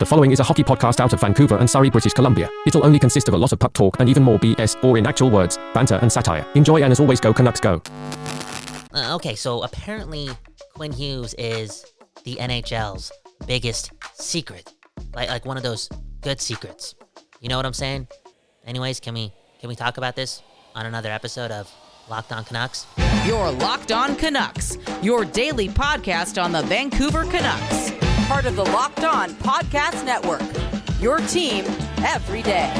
The following is a hockey podcast out of Vancouver and Surrey, British Columbia. It'll only consist of a lot of puck talk and even more BS, or in actual words, banter and satire. Enjoy, and as always, go Canucks go. Okay, so apparently Quinn Hughes is the NHL's biggest secret. Like one of those good secrets. You know what I'm saying? Anyways, can we talk about this on another episode of Locked On Canucks? You're Locked On Canucks, your daily podcast on the Vancouver Canucks. Part of the Locked On Podcast Network, your team every day.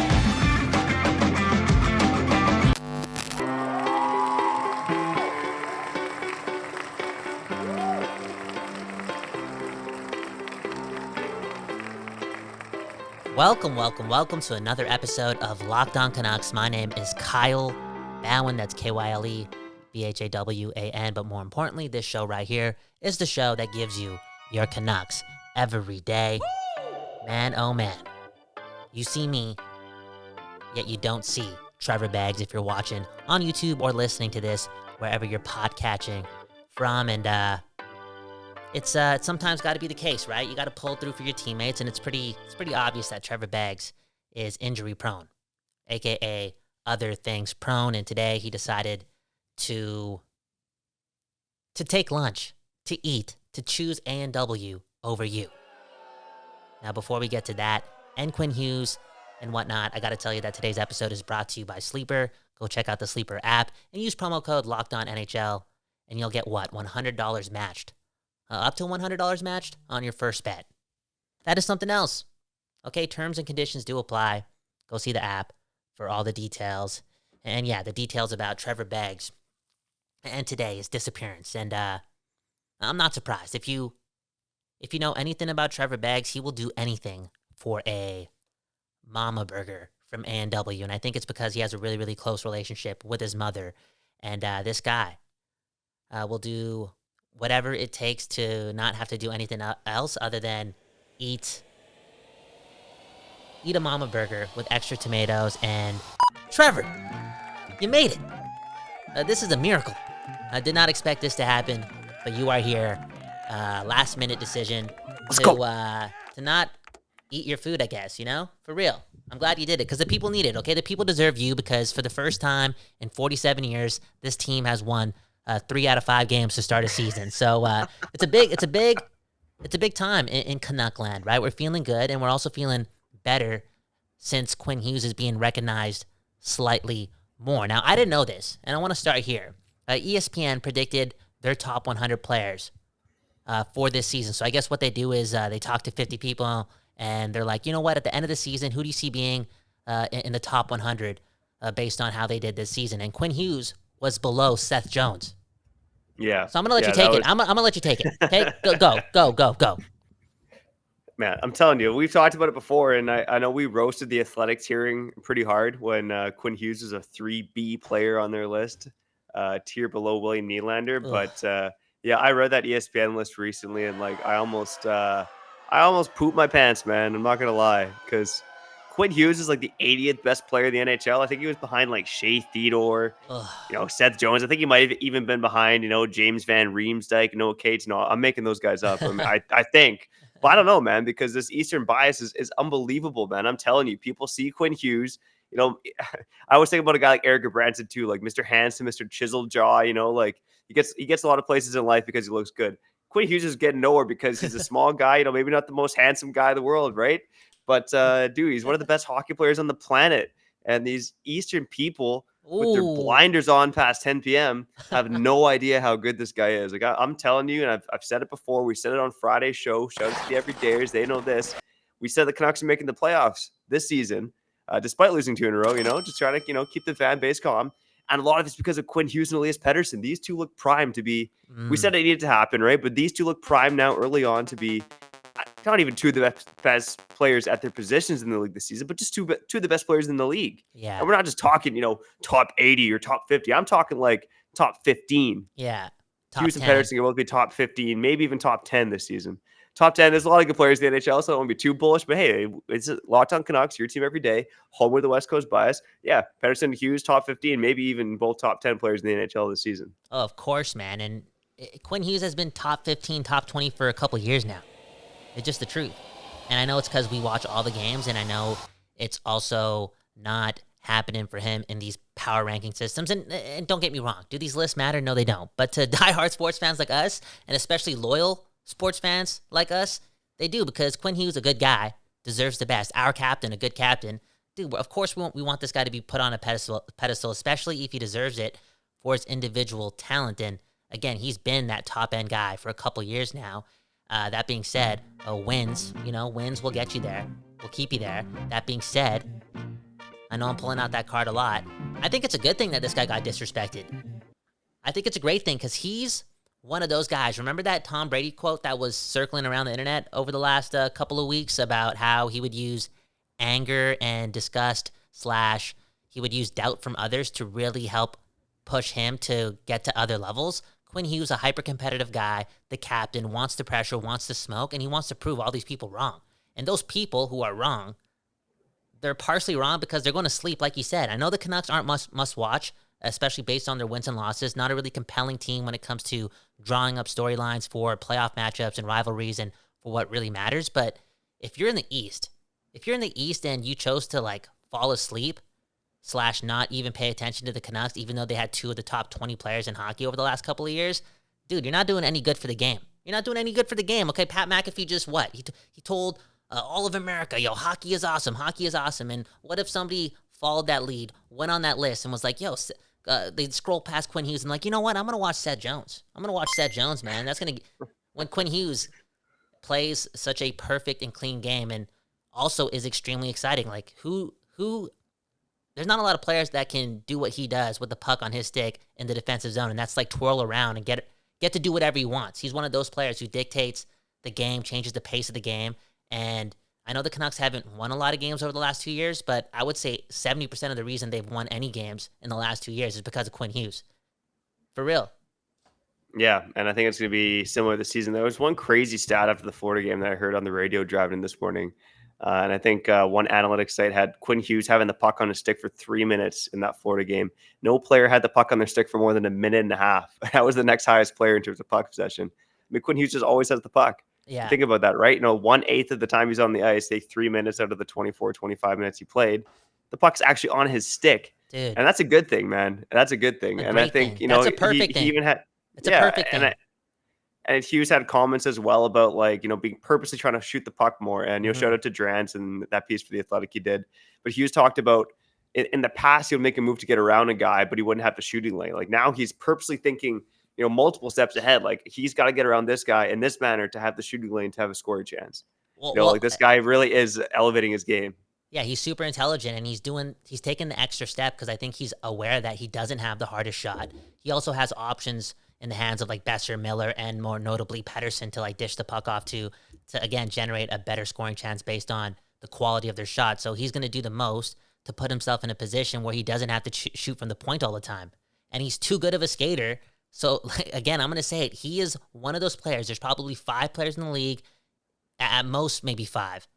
Welcome to another episode of Locked On Canucks. My name is Kyle Bhawan, that's Kyle Bhawan, but more importantly, this show right here is the show that gives you your Canucks every day. Man, oh man. You see me, yet you don't see Trevor Beggs if you're watching on YouTube or listening to this wherever you're podcatching from. And it's sometimes got to be the case, right? You got to pull through for your teammates, and it's pretty obvious that Trevor Beggs is injury prone, aka other things prone. And today he decided to take lunch, to eat, to choose A&W over you. Now, before we get to that, and Quinn Hughes and whatnot, I got to tell you that today's episode is brought to you by Sleeper. Go check out the Sleeper app and use promo code LOCKEDONNHL, and you'll get what? $100 matched. Up to $100 matched on your first bet. That is something else. Okay, terms and conditions do apply. Go see the app for all the details. And yeah, the details about Trevor Beggs and today his disappearance. And I'm not surprised. If you know anything about Trevor Beggs, he will do anything for a mama burger from A&W. And I think it's because he has a really, really close relationship with his mother. And this guy will do whatever it takes to not have to do anything else other than eat a mama burger with extra tomatoes. And Trevor, you made it. This is a miracle. I did not expect this to happen, but you are here. Last minute decision to not eat your food, I guess, for real. I'm glad you did it because the people need it. Okay, the people deserve you because for the first time in 47 years, this team has won 3 out of 5 games to start a season. So it's a big time in Canuck land, right? We're feeling good, and we're also feeling better since Quinn Hughes is being recognized slightly more. Now, I didn't know this, and I want to start here. ESPN predicted their top 100 players for this season. So I guess what they do is they talk to 50 people, and they're like, you know what? At the end of the season, who do you see being in the top 100 based on how they did this season? And Quinn Hughes was below Seth Jones. Yeah. So I'm going to let you take it. I'm going to let you take it. Okay? Go. Man, I'm telling you, we've talked about it before, and I know we roasted the Athletics hearing pretty hard when Quinn Hughes was a 3B player on their list, tier below William Nylander. Ugh. But yeah, I read that ESPN list recently, and I almost pooped my pants, man. I'm not going to lie, because Quinn Hughes is the 80th best player in the NHL. I think he was behind Shea Theodore, Seth Jones. I think he might have even been behind, James Van Riemsdyk, Noah Cates. No, I'm making those guys up. I think. But I don't know, man, because this Eastern bias is unbelievable, man. I'm telling you, people see Quinn Hughes. I always think about a guy like Eric Branson too, Mr. Handsome, Mr. Chiseled Jaw. He gets a lot of places in life because he looks good. Quinn Hughes is getting nowhere because he's a small guy. Maybe not the most handsome guy in the world, right? But dude, he's one of the best hockey players on the planet. And these Eastern people with their blinders on past 10 p.m. have no idea how good this guy is. I'm telling you, and I've said it before. We said it on Friday's show. Shout out to the Everydayers. They know this. We said the Canucks are making the playoffs this season, despite losing 2 in a row. Just try to keep the fan base calm. And a lot of it's because of Quinn Hughes and Elias Pettersson. These two look primed to be. We said it needed to happen, right? But these two look primed now early on to be not even 2 of the best players at their positions in the league this season, but just 2 of the best players in the league. Yeah. And we're not just talking, top 80 or top 50. I'm talking top 15. Yeah. Hughes and Pettersson will both be top 15, maybe even top 10 this season. Top 10, there's a lot of good players in the NHL, so I don't want to be too bullish, but hey, it's Locked On Canucks, your team every day, home with the West Coast bias. Yeah, Pettersson and Hughes, top 15, maybe even both top 10 players in the NHL this season. Oh, of course, man. And Quinn Hughes has been top 15, top 20 for a couple years now. It's just the truth. And I know it's because we watch all the games, and I know it's also not happening for him in these power ranking systems. And don't get me wrong, do these lists matter? No, they don't. But to diehard sports fans like us, and especially loyal sports fans like us, they do, because Quinn Hughes, a good guy, deserves the best. Our captain, a good captain. Dude, of course we want this guy to be put on a pedestal, especially if he deserves it for his individual talent. And again, he's been that top-end guy for a couple years now. That being said, wins will get you there. Will keep you there. That being said, I know I'm pulling out that card a lot. I think it's a good thing that this guy got disrespected. I think it's a great thing because he's one of those guys. Remember that Tom Brady quote that was circling around the internet over the last couple of weeks about how he would use anger and disgust / he would use doubt from others to really help push him to get to other levels? Quinn Hughes, a hyper-competitive guy, the captain, wants the pressure, wants the smoke, and he wants to prove all these people wrong. And those people who are wrong, they're partially wrong because they're going to sleep, like you said. I know the Canucks aren't must-watch, especially based on their wins and losses. Not a really compelling team when it comes to drawing up storylines for playoff matchups and rivalries and for what really matters. But if you're in the East, and you chose to fall asleep / not even pay attention to the Canucks, even though they had 2 of the top 20 players in hockey over the last couple of years, dude, you're not doing any good for the game. Okay, Pat McAfee just what? He told all of America, yo, hockey is awesome. And what if somebody followed that lead, went on that list, and was like, yo, they'd scroll past Quinn Hughes and you know what? I'm going to watch Seth Jones. Man. That's going to, when Quinn Hughes plays such a perfect and clean game and also is extremely exciting. Who there's not a lot of players that can do what he does with the puck on his stick in the defensive zone, and that's twirl around and get to do whatever he wants. He's one of those players who dictates the game, changes the pace of the game, and I know the Canucks haven't won a lot of games over the last 2 years, but I would say 70% of the reason they've won any games in the last 2 years is because of Quinn Hughes. For real. Yeah, and I think it's going to be similar this season. There was one crazy stat after the Florida game that I heard on the radio driving in this morning. And I think one analytics site had Quinn Hughes having the puck on his stick for 3 minutes in that Florida game. No player had the puck on their stick for more than a minute and a half. That was the next highest player in terms of puck possession. I mean, Quinn Hughes just always has the puck. Yeah. Think about that, right? 1/8 of the time he's on the ice, say 3 minutes out of the 24, 25 minutes he played, the puck's actually on his stick. Dude. And that's a good thing, man. That's a good thing. And I think, that's a perfect thing. He even had, it's a perfect thing. And Hughes had comments as well about being purposely trying to shoot the puck more. And shout out to Drance and that piece for The Athletic he did. But Hughes talked about in the past he would make a move to get around a guy, but he wouldn't have the shooting lane. Now he's purposely thinking multiple steps ahead. He's got to get around this guy in this manner to have the shooting lane to have a scoring chance. This guy really is elevating his game. Yeah, he's super intelligent, and he's taking the extra step because I think he's aware that he doesn't have the hardest shot. He also has options in the hands of Besser, Miller, and more notably Pettersson to dish the puck off to again generate a better scoring chance based on the quality of their shot. So he's going to do the most to put himself in a position where he doesn't have to shoot from the point all the time. And he's too good of a skater. So again, I'm going to say it. He is one of those players. There's probably 5 players in the league, at most maybe 5,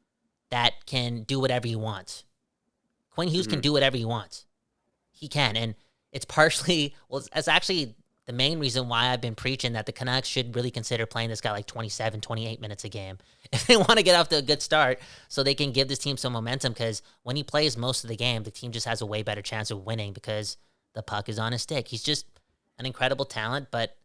that can do whatever he wants. Quinn Hughes can do whatever he wants. He can. And it's actually the main reason why I've been preaching that the Canucks should really consider playing this guy 27, 28 minutes a game if they want to get off to a good start so they can give this team some momentum, because when he plays most of the game, the team just has a way better chance of winning because the puck is on his stick. He's just an incredible talent, but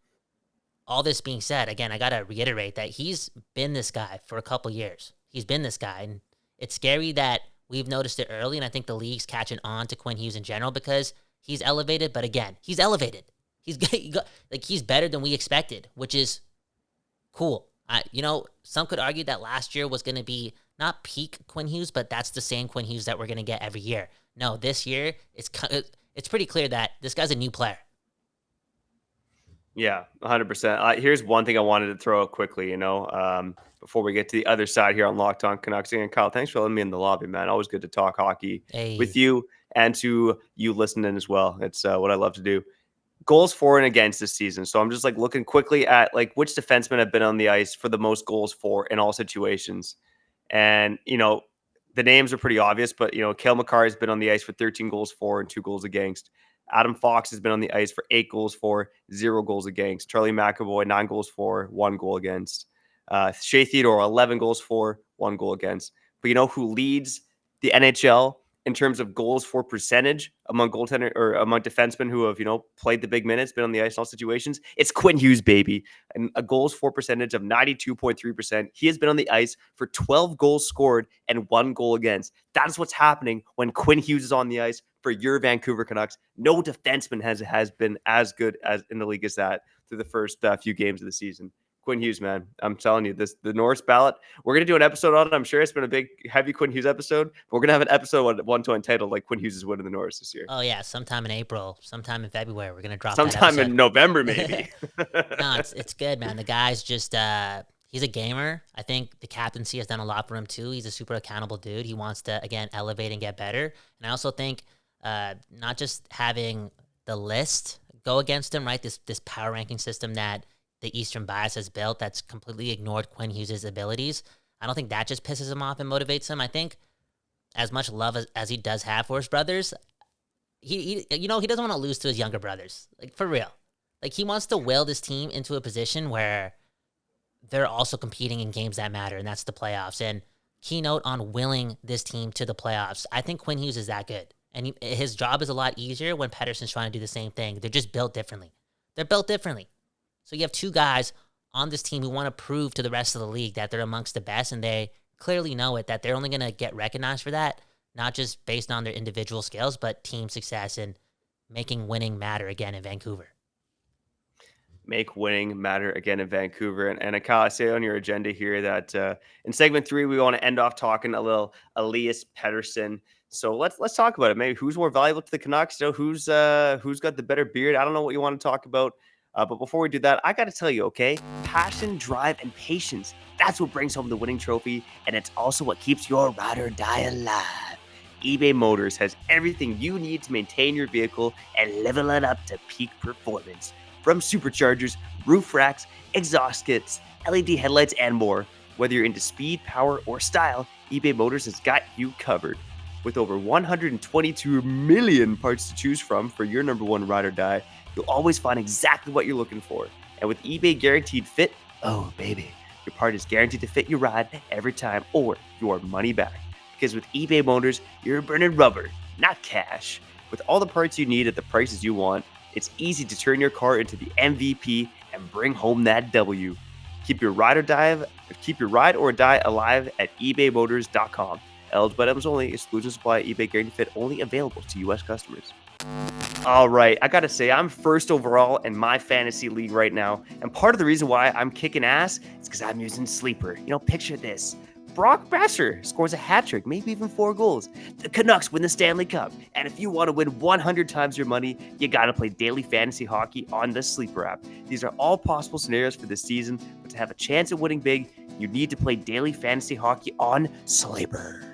all this being said, again, I got to reiterate that he's been this guy for a couple years. He's been this guy, and it's scary that we've noticed it early, and I think the league's catching on to Quinn Hughes in general because he's elevated, but again, he's elevated. He's better than we expected, which is cool. Some could argue that last year was going to be not peak Quinn Hughes, but that's the same Quinn Hughes that we're going to get every year. No, this year it's pretty clear that this guy's a new player. Yeah, 100%. Here's one thing I wanted to throw out quickly, before we get to the other side here on Locked On Canucks. And Kyle, thanks for letting me in the lobby, man. Always good to talk hockey with you and to you listening as well. It's what I love to do. Goals for and against this season. So I'm just looking quickly at which defensemen have been on the ice for the most goals for in all situations. And, the names are pretty obvious, but, Cale Makar has been on the ice for 13 goals for and 2 goals against. Adam Fox has been on the ice for 8 goals for, 0 goals against. Charlie McAvoy, 9 goals for, 1 goal against. Shea Theodore, 11 goals for, 1 goal against. But you know who leads the NHL in terms of goals for percentage among goaltender or among defensemen who have, played the big minutes, been on the ice in all situations? It's Quinn Hughes, baby. And a goals for percentage of 92.3%. He has been on the ice for 12 goals scored and 1 goal against. That is what's happening when Quinn Hughes is on the ice for your Vancouver Canucks. No defenseman has been as good as in the league as that through the first few games of the season. Quinn Hughes, man, I'm telling you, the Norris ballot, we're going to do an episode on it. I'm sure it's been a big, heavy Quinn Hughes episode, but we're going to have an episode one to entitled like Quinn Hughes is winning the Norris this year. Oh, yeah, sometime in April, sometime in February, we're going to drop sometime that episode. In November, maybe. No, it's good, man. The guy's just, he's a gamer. I think the captaincy has done a lot for him, too. He's a super accountable dude. He wants to, again, elevate and get better. And I also think not just having the list go against him, right? This power ranking system that the Eastern bias has built that's completely ignored Quinn Hughes' abilities. I don't think that just pisses him off and motivates him. I think as much love as he does have for his brothers, he doesn't want to lose to his younger brothers. Like, for real. Like, he wants to will this team into a position where they're also competing in games that matter, and that's the playoffs. And keynote on willing this team to the playoffs. I think Quinn Hughes is that good. And his job is a lot easier when Pettersson's trying to do the same thing. They're just built differently. They're built differently. So you have 2 guys on this team who want to prove to the rest of the league that they're amongst the best, and they clearly know it, that they're only going to get recognized for that, not just based on their individual skills, but team success and making winning matter again in Vancouver. Make winning matter again in Vancouver. And Kyle, I say on your agenda here that in segment 3, we want to end off talking a little Elias Pettersson. So let's talk about it. Maybe who's more valuable to the Canucks? Who's got the better beard? I don't know what you want to talk about. But before we do that, I got to tell you, okay? Passion, drive, and patience. That's what brings home the winning trophy, and it's also what keeps your ride or die alive. eBay Motors has everything you need to maintain your vehicle and level it up to peak performance. From superchargers, roof racks, exhaust kits, LED headlights, and more. Whether you're into speed, power, or style, eBay Motors has got you covered. With over 122 million parts to choose from for your number one ride or die, you'll always find exactly what you're looking for. And with eBay Guaranteed Fit, oh baby, your part is guaranteed to fit your ride every time or your money back. Because with eBay Motors, you're burning rubber, not cash. With all the parts you need at the prices you want, it's easy to turn your car into the MVP and bring home that W. Keep your ride or die alive at ebaymotors.com. Eligible items only. Exclusions apply. eBay Guaranteed Fit only available to U.S. customers. All right, I got to say, I'm first overall in my fantasy league right now. And part of the reason why I'm kicking ass is because I'm using Sleeper. Picture this. Brock Besser scores a hat trick, maybe even 4 goals. The Canucks win the Stanley Cup. And if you want to win 100 times your money, you got to play daily fantasy hockey on the Sleeper app. These are all possible scenarios for this season, but to have a chance at winning big, you need to play daily fantasy hockey on Sleeper.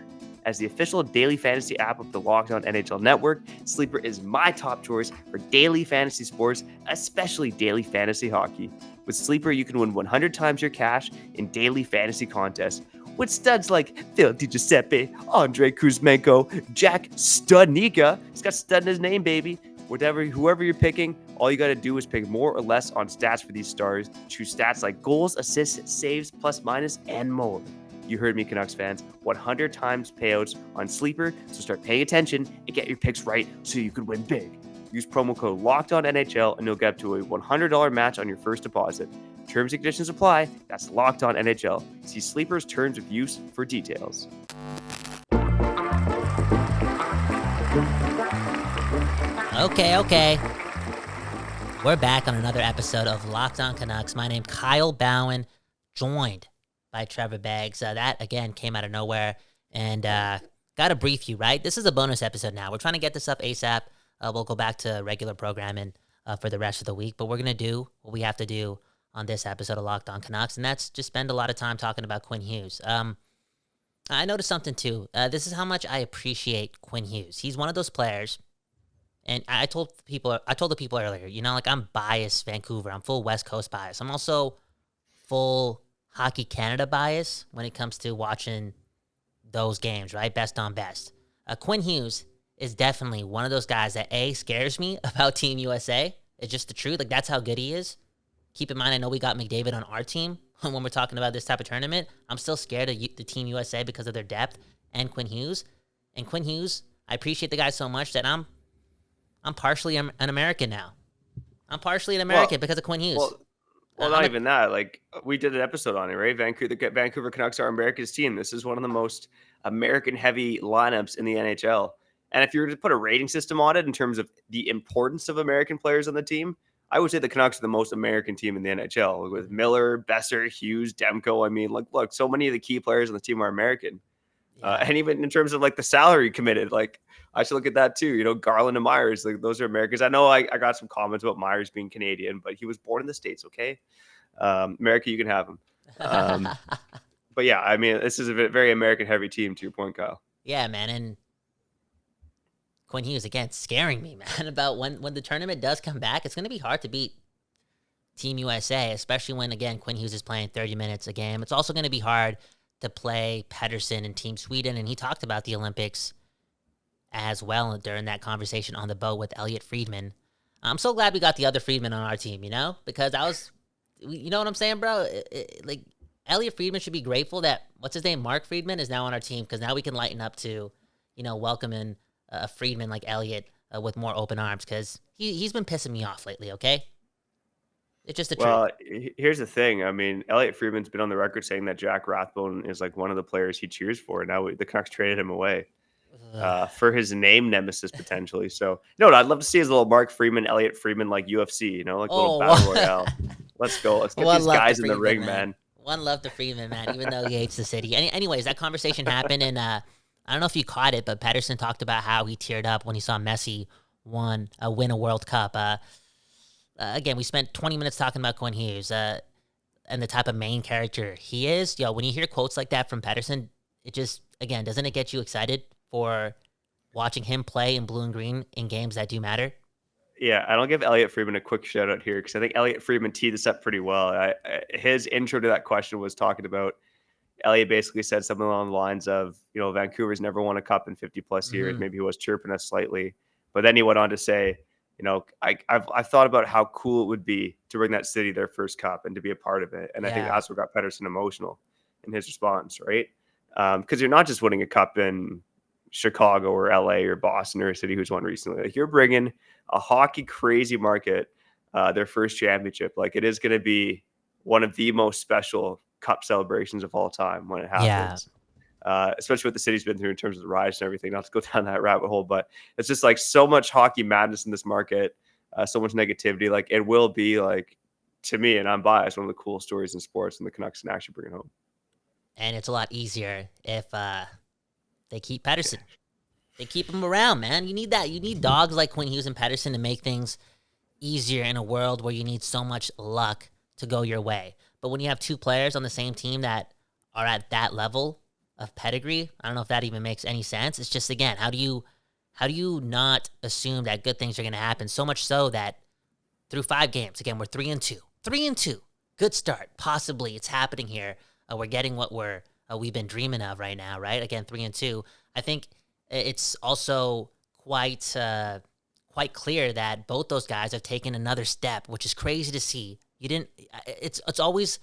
As the official daily fantasy app of the Locked On NHL Network, Sleeper is my top choice for daily fantasy sports, especially daily fantasy hockey. With Sleeper, you can win 100 times your cash in daily fantasy contests. With studs like Phil DiGiuseppe, Andrei Kuzmenko, Jack Studnicka, he's got stud in his name, baby. Whoever you're picking, all you got to do is pick more or less on stats for these stars. Choose stats like goals, assists, saves, plus, minus, and more. You heard me, Canucks fans. 100 times payouts on Sleeper, so start paying attention and get your picks right so you can win big. Use promo code LOCKEDONNHL and you'll get up to a $100 match on your first deposit. Terms and conditions apply. That's Locked On NHL. See Sleeper's terms of use for details. Okay. We're back on another episode of Locked On Canucks. My name's Kyle Bhawan, joined by Trevor Beggs. That, again, came out of nowhere. And got to brief you, right? This is a bonus episode now. We're trying to get this up ASAP. We'll go back to regular programming for the rest of the week. But we're going to do what we have to do on this episode of Locked On Canucks, and that's just spend a lot of time talking about Quinn Hughes. I noticed something, too. This is how much I appreciate Quinn Hughes. He's one of those players, and I told the people earlier, I'm biased Vancouver. I'm full West Coast bias. I'm also full Hockey Canada bias when it comes to watching those games, right? Best on best. Quinn Hughes is definitely one of those guys that, A, scares me about Team USA. It's just the truth. That's how good he is. Keep in mind, I know we got McDavid on our team, when we're talking about this type of tournament. I'm still scared of the Team USA because of their depth and Quinn Hughes. And Quinn Hughes, I appreciate the guy so much that I'm partially an American now. I'm partially an American because of Quinn Hughes. Well, not even that. Like, we did an episode on it, right? The Vancouver Canucks are America's team. This is one of the most American-heavy lineups in the NHL. And if you were to put a rating system on it in terms of the importance of American players on the team, I would say the Canucks are the most American team in the NHL with Miller, Besser, Hughes, Demko. I mean, like, look, so many of the key players on the team are American. Yeah. And even in terms of like the salary committed, like I should look at that too. You know, Garland and Myers, like those are Americans. I know I got some comments about Myers being Canadian, but he was born in the States. Okay. America, you can have him. But yeah, I mean, this is a very American heavy team to your point, Kyle. Yeah, man. And Quinn Hughes, again, scaring me, man, about when the tournament does come back. It's going to be hard to beat Team USA, especially when, again, Quinn Hughes is playing 30 minutes a game. It's also going to be hard to play Pettersson and Team Sweden, and he talked about the Olympics as well during that conversation on the boat with Elliot Friedman. I'm so glad we got the other Friedman on our team, because you know what I'm saying, bro? Like, Elliot Friedman should be grateful that, what's his name, Mark Friedman is now on our team, because now we can lighten up to, welcoming a Friedman like Elliot with more open arms, because he's been pissing me off lately, okay? It's just the truth. Well, here's the thing. I mean, Elliot Friedman's been on the record saying that Jack Rathbone is like one of the players he cheers for. Now the Canucks traded him away for his name nemesis potentially. So, I'd love to see his little Mark Friedman, Elliot Friedman, like UFC, like a little battle royale. Let's go. Let's get these guys in the ring, man. One love to Friedman, man, even though he hates the city. Anyways, that conversation happened, and I don't know if you caught it, but Pettersson talked about how he teared up when he saw Messi win a World Cup. Again, we spent 20 minutes talking about Quinn Hughes and the type of main character he is. When you hear quotes like that from Pettersson, it just, again, doesn't it get you excited for watching him play in blue and green in games that do matter? Yeah, and I'll give Elliot Friedman a quick shout out here because I think Elliot Friedman teed this up pretty well. His intro to that question was talking about, Elliot basically said something along the lines of, Vancouver's never won a cup in 50 plus years. Mm-hmm. Maybe he was chirping us slightly, but then he went on to say, I've thought about how cool it would be to bring that city their first cup and to be a part of it. And I think that's what got Pettersson emotional in his response, right? Because you're not just winning a cup in Chicago or LA or Boston or a city who's won recently. Like, you're bringing a hockey crazy market their first championship. Like, it is going to be one of the most special cup celebrations of all time when it happens. Especially what the city's been through in terms of the riots and everything, not to go down that rabbit hole, but it's just like so much hockey madness in this market, so much negativity. Like, it will be, like, to me, and I'm biased, one of the coolest stories in sports, and the Canucks can actually bring it home. And it's a lot easier if they keep Pettersson. They keep him around, man. You need that. You need dogs like Quinn Hughes and Pettersson to make things easier in a world where you need so much luck to go your way. But when you have two players on the same team that are at that level of pedigree, I don't know if that even makes any sense. It's just, again, how do you not assume that good things are going to happen? So much so that through 5 games, again, we're 3-2, 3-2, good start. Possibly it's happening here. We're getting what we've been dreaming of right now, right? Again, 3-2. I think it's also quite clear that both those guys have taken another step, which is crazy to see. It's always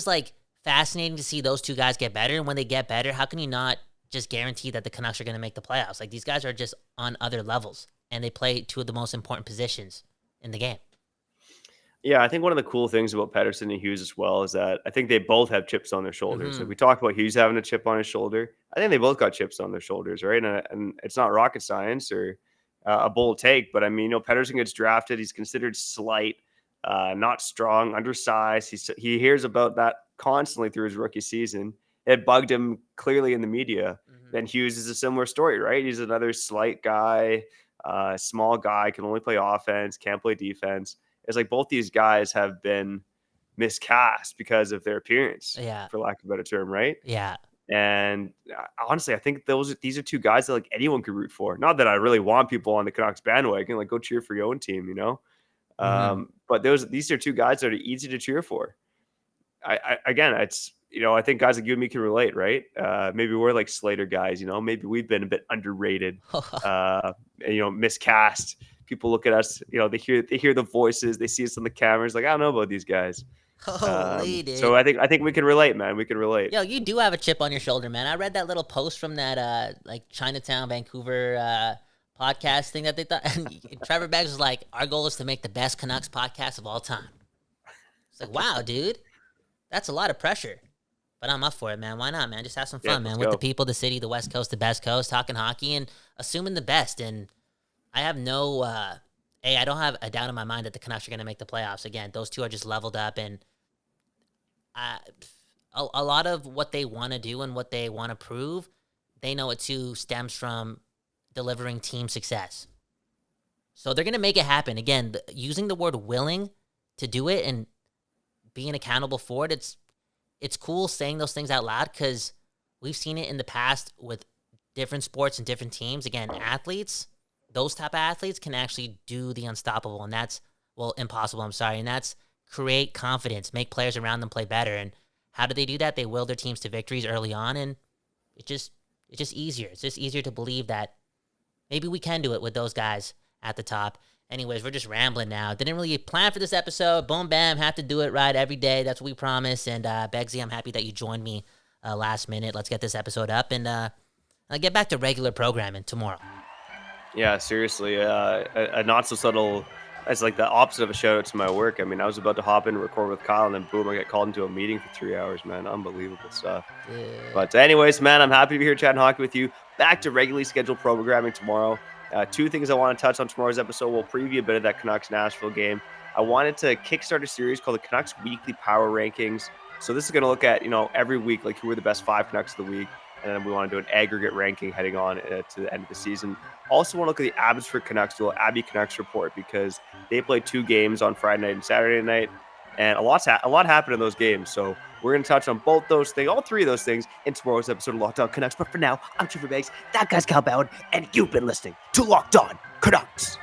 like fascinating to see those two guys get better. And when they get better, how can you not just guarantee that the Canucks are going to make the playoffs? Like, these guys are just on other levels, and they play two of the most important positions in the game. Yeah, I think one of the cool things about Pettersson and Hughes as well is that I think they both have chips on their shoulders. Mm-hmm. Like, we talked about Hughes having a chip on his shoulder. I think they both got chips on their shoulders, right? And it's not rocket science or a bold take, but I mean, Pettersson gets drafted. He's considered slight, not strong, undersized. He hears about that constantly through his rookie season. It bugged him clearly in the media. Mm-hmm. Then Hughes is a similar story, right? He's another slight guy, small guy, can only play offense, can't play defense. It's like both these guys have been miscast because of their appearance, for lack of a better term, right? Yeah. And honestly, I think these are two guys that, like, anyone could root for. Not that I really want people on the Canucks bandwagon, like, go cheer for your own team, Mm-hmm. But these are two guys that are easy to cheer for. Again, it's, I think guys like you and me can relate, right? Maybe we're like Slater guys, maybe we've been a bit underrated, miscast. People look at us, they hear the voices, they see us on the cameras, like, I don't know about these guys. Holy dude. So I think we can relate, man. We can relate. Yo, you do have a chip on your shoulder, man. I read that little post from that like Chinatown, Vancouver podcast thing that they thought. And Trevor Beggs was like, "Our goal is to make the best Canucks podcast of all time." It's like, wow, dude, that's a lot of pressure. But I'm up for it, man. Why not, man? Just have some fun, man. With the people, the city, the West Coast, the best coast, talking hockey and assuming the best. And I have no, I don't have a doubt in my mind that the Canucks are going to make the playoffs. Again, those two are just leveled up. And a lot of what they want to do and what they want to prove, they know it too stems from delivering team success. So they're going to make it happen. Again, using the word willing to do it and being accountable for it, it's cool saying those things out loud because we've seen it in the past with different sports and different teams. Again, athletes, those type of athletes can actually do the unstoppable, and that's, impossible, and that's create confidence, make players around them play better. And how do they do that? They will their teams to victories early on, and it's just easier. It's just easier to believe that maybe we can do it with those guys at the top. Anyways, we're just rambling now. Didn't really plan for this episode. Boom, bam, have to do it right every day. That's what we promise. And Beggsy, I'm happy that you joined me last minute. Let's get this episode up and I'll get back to regular programming tomorrow. Yeah, seriously. A not so subtle. It's like the opposite of a shout out to my work. I mean, I was about to hop in and record with Kyle, and then boom, I got called into a meeting for 3 hours, man. Unbelievable stuff. Yeah. But anyways, man, I'm happy to be here chatting hockey with you. Back to regularly scheduled programming tomorrow. Two things I want to touch on tomorrow's episode. We'll preview a bit of that Canucks-Nashville game. I wanted to kickstart a series called the Canucks Weekly Power Rankings. So this is going to look at, every week, like who are the best 5 Canucks of the week. And then we want to do an aggregate ranking heading on to the end of the season. Also want to look at the Abbotsford Canucks, do an Abbey Canucks report because they played 2 games on Friday night and Saturday night. And a lot happened in those games. So we're going to touch on both those things, all 3 of those things in tomorrow's episode of Locked On Canucks. But for now, I'm Trevor Beggs, that guy's Kyle Bhawan, and you've been listening to Locked On Canucks.